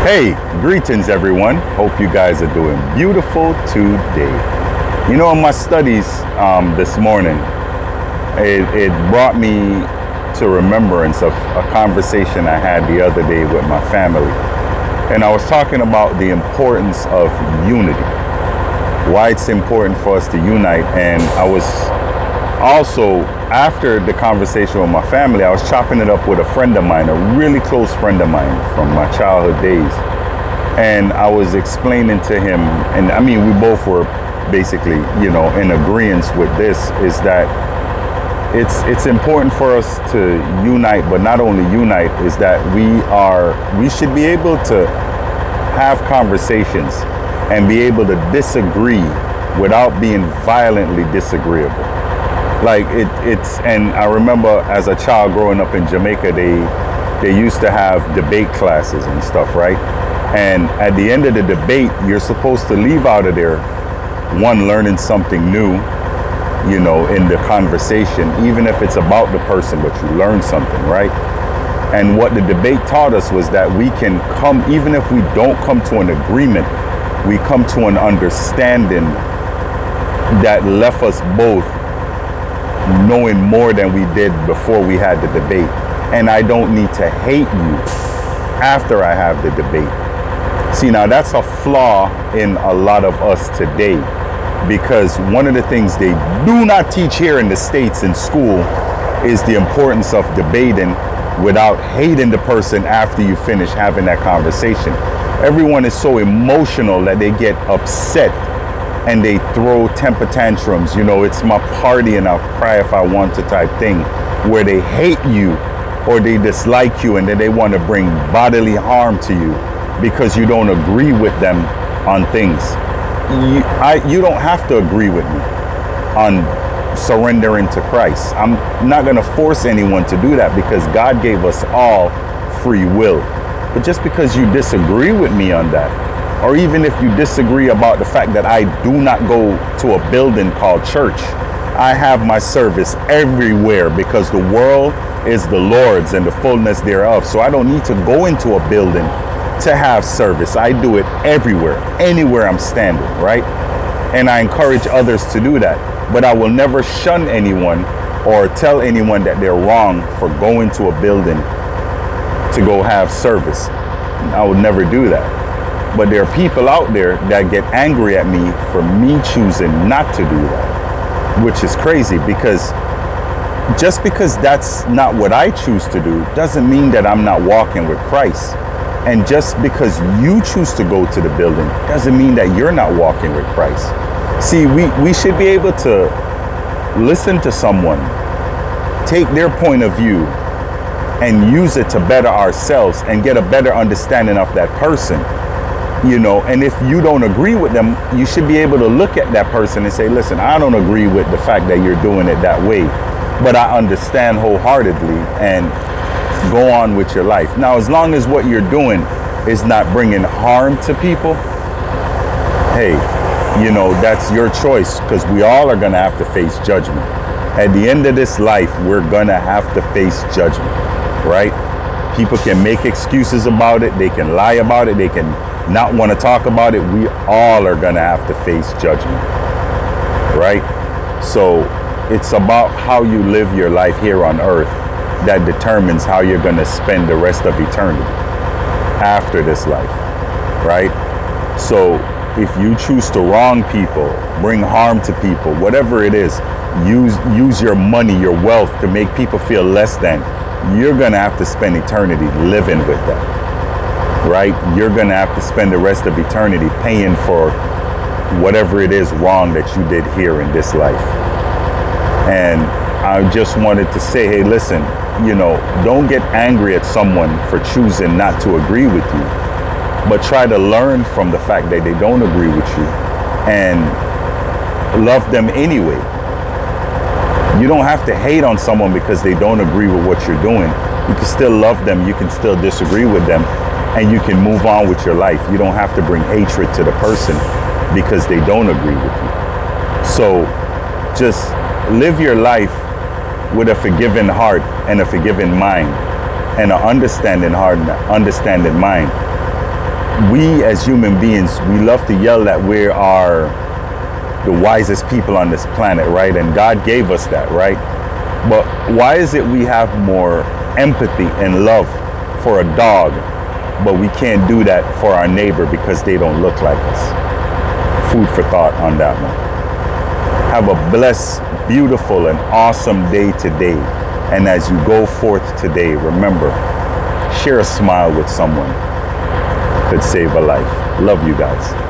Hey, greetings everyone. Hope you guys are doing beautiful today. You know, in my studies this morning, it brought me to remembrance of a conversation I had the other day with my family. And I was talking about the importance of unity, why it's important for us to unite. And I was also, after the conversation with my family, I was chopping it up with a friend of mine, a really close friend of mine from my childhood days. And I was explaining to him, and I mean, we both were basically, in agreement with this, is that it's important for us to unite, but not only unite, is that we should be able to have conversations and be able to disagree without being violently disagreeable. Like and I remember as a child growing up in Jamaica, they used to have debate classes and stuff, right? And at the end of the debate, you're supposed to leave out of there, one, learning something new, in the conversation, even if it's about the person, but you learn something, right? And what the debate taught us was that we can come, even if we don't come to an agreement, we come to an understanding that left us both knowing more than we did before we had the debate. And I don't need to hate you after I have the debate. See, now that's a flaw in a lot of us today, because one of the things they do not teach here in the States in school is the importance of debating without hating the person after you finish having that conversation. Everyone is so emotional that they get upset and they throw temper tantrums. It's my party and I'll cry if I want to type thing, where they hate you or they dislike you and then they want to bring bodily harm to you because you don't agree with them on things. You don't have to agree with me on surrendering to Christ. I'm not going to force anyone to do that, because God gave us all free will. But just because you disagree with me on that, or even if you disagree about the fact that I do not go to a building called church, I have my service everywhere, because the world is the Lord's and the fullness thereof. So I don't need to go into a building to have service. I do it everywhere, anywhere I'm standing, right? And I encourage others to do that. But I will never shun anyone or tell anyone that they're wrong for going to a building to go have service. I would never do that. But there are people out there that get angry at me for me choosing not to do that, which is crazy, because just because that's not what I choose to do doesn't mean that I'm not walking with Christ. And just because you choose to go to the building doesn't mean that you're not walking with Christ. See, we should be able to listen to someone, take their point of view, and use it to better ourselves and get a better understanding of that person. And if you don't agree with them, you should be able to look at that person and say, listen, I don't agree with the fact that you're doing it that way, but I understand wholeheartedly, and go on with your life. Now, as long as what you're doing is not bringing harm to people, hey, that's your choice, because we all are going to have to face judgment. At the end of this life, we're going to have to face judgment, right? People can make excuses about it. They can lie about it. They can not want to talk about it. We all are going to have to face judgment, right? So it's about how you live your life here on earth that determines how you're going to spend the rest of eternity after this life, right? So if you choose to wrong people, bring harm to people, whatever it is, use your money, your wealth to make people feel less than, you're going to have to spend eternity living with that, right? You're going to have to spend the rest of eternity paying for whatever it is wrong that you did here in this life. And I just wanted to say, hey, listen, don't get angry at someone for choosing not to agree with you, but try to learn from the fact that they don't agree with you and love them anyway. You don't have to hate on someone because they don't agree with what you're doing. You can still love them. You can still disagree with them, and you can move on with your life. You don't have to bring hatred to the person because they don't agree with you. So just live your life with a forgiving heart and a forgiving mind and an understanding heart and an understanding mind. we as human beings, we love to yell that we are the wisest people on this planet, right? And God gave us that, right? But why is it we have more empathy and love for a dog, but we can't do that for our neighbor because they don't look like us? Food for thought on that one. Have a blessed, beautiful, and awesome day today. And as you go forth today, remember, share a smile with someone. Could save a life. Love you guys.